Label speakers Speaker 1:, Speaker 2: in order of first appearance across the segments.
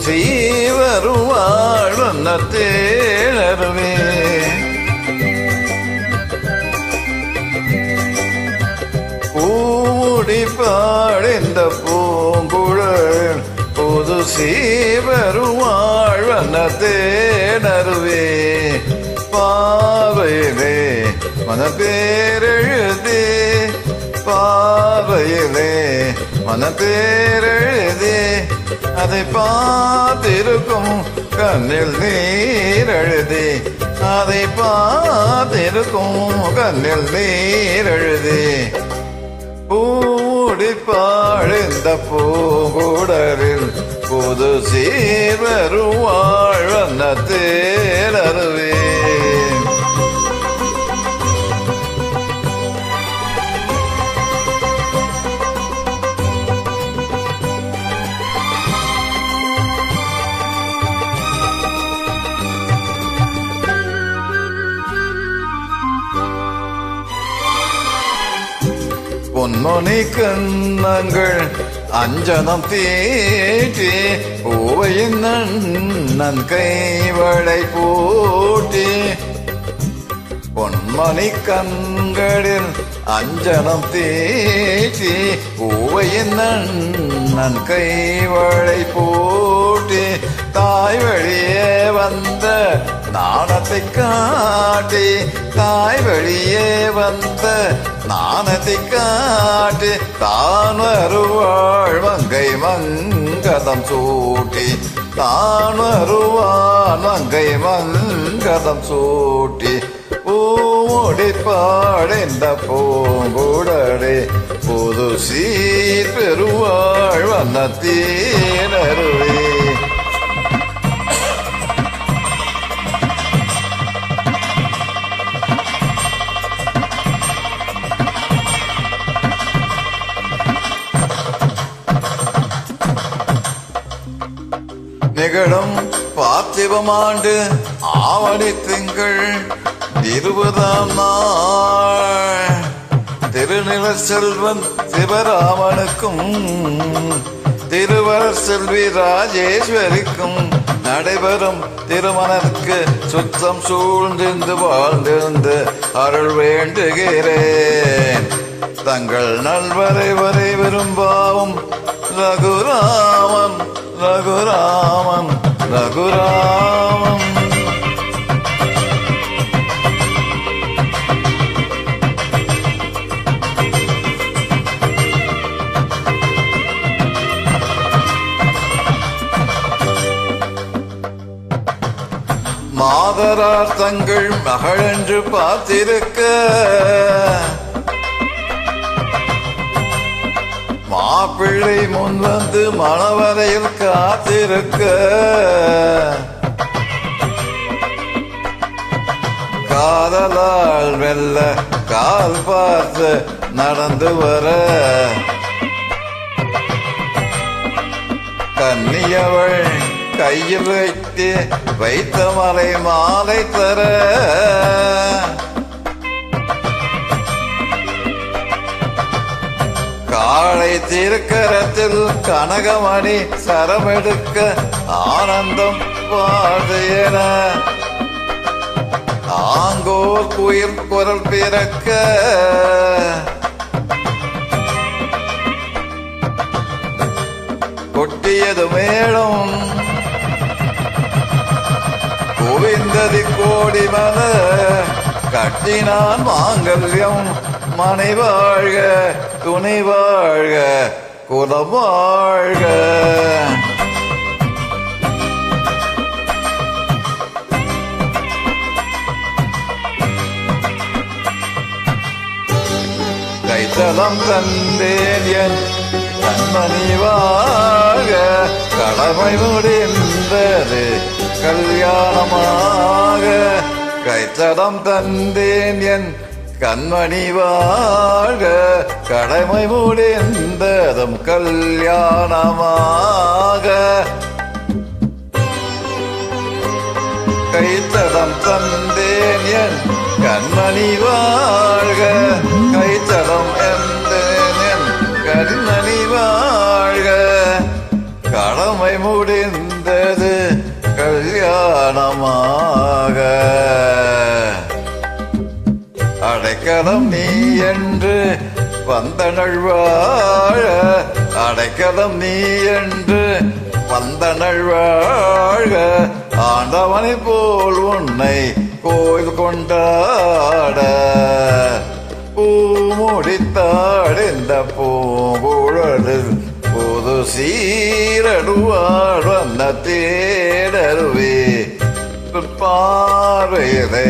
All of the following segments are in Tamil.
Speaker 1: சீவருவாழ் வண்ணத்தேனருவே பூடி பாடிந்த பூங்குழல் புது சீவருவாழ் வண்ணத்தேனருவே பாவையிலே மனப்பேரெழுதி பாவையிலே மனப்பேரெழுதி அதை பார்த்திருக்கும் கண்ணில் நீரெழுதி அதை பார்த்திருக்கும் கண்ணில் நீரெழுதி பூடி பாழிந்த பூங்குடரில் புது சீர்வருவாழ் வண்ணத்தேனருவே பொன்மொழி கண்ணங்கள் அஞ்சனம் தீட்டி பூவையின் நன் கைவளை பூட்டி பொன்மணி கண்களில் அஞ்சனம் தீட்டி பூவையின் நன் கைவளை பூட்டி தாய் வழியே வந்த நாணத்தை காட்டி தாய் வழியே வந்த நாணத்தை காட்டி தான் வருவாள் மங்கை மங்கதம் சூட்டி தான் வருவான் மங்கை மங்கதம் சூட்டி பூடி பாடிந்த பூங்குடலே புது சீர் பெருவாழ் வண்ணத்தேனருவே நிகழும் பார்த்திபமாண்டு ஆவணி திங்கள் 20ஆம் நாள் திருநில செல்வன் சிவராமனுக்கும் திருவரர் செல்வி ராஜேஸ்வரிக்கும் நடைபெறும் திருமணத்துக்கு சுத்தம் சூழ்ந்திருந்து வாழ்ந்திருந்து அருள் வேண்டுகிறேன். தங்கள் நல்வரை வரை விரும்பாவும் ரகுராமன் ரகுராமன் ரகுராமன். மாதரார் தங்கள் மகள் என்று பார்த்திருக்க மாப்பிள்ளை முன் வந்து மணவரையில் காத்திருக்க காதலால் மெல்ல கால் பார்த்து நடந்து வர கன்னியவள் கையில் வைத்த மலை மாலை தர காளை திருக்கரத்தில் கனகமணி சரமெடுக்க ஆனந்தம் பாதையன ஆங்கோர் குயில் குரல் பிறக்க கொட்டியது மேலும் கோவிந்ததி கோடி மல கட்டினான் மாங்கல்யம் மனை வாழ்க துணை வாழ்க குலம் வாழ்க. கைத்தலம் தந்தேன் என் கண்மணி வாழ்க கடமை முடிந்தது கல்யாணமாக. கைத்தடம் தந்தேன் என் கண்மணி வாழ்க கடமை முடிந்ததும் கல்யாணமாக. கைத்தடம் தந்தேன் என் கண்மணி வாழ்க கைத்தடம் எந்தேன் என் கண்மணி வாழ்க கடமை முடிந்த முடிந்தது கல்யாணமாக. அடைக்கலம் நீ என்று வந்தனள் வாழ, அடைக்கலம் நீ என்று வந்தனள் வாழ, ஆண்டவனை போல் உன்னை கோயில் கொண்டாட. பூ முடித்தாள் இந்த பூங்குழலு புது சீரடுவாள் வந்த தேடருவே. பார்வையிலே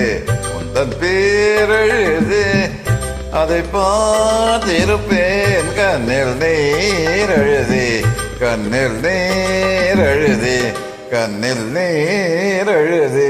Speaker 1: உந்தன் பேரெழுது, அதை பார்த்திருப்பேன் கண்ணில் நீரெழுதி, கண்ணில் நீரெழுதி, கண்ணில் நீரெழுதி.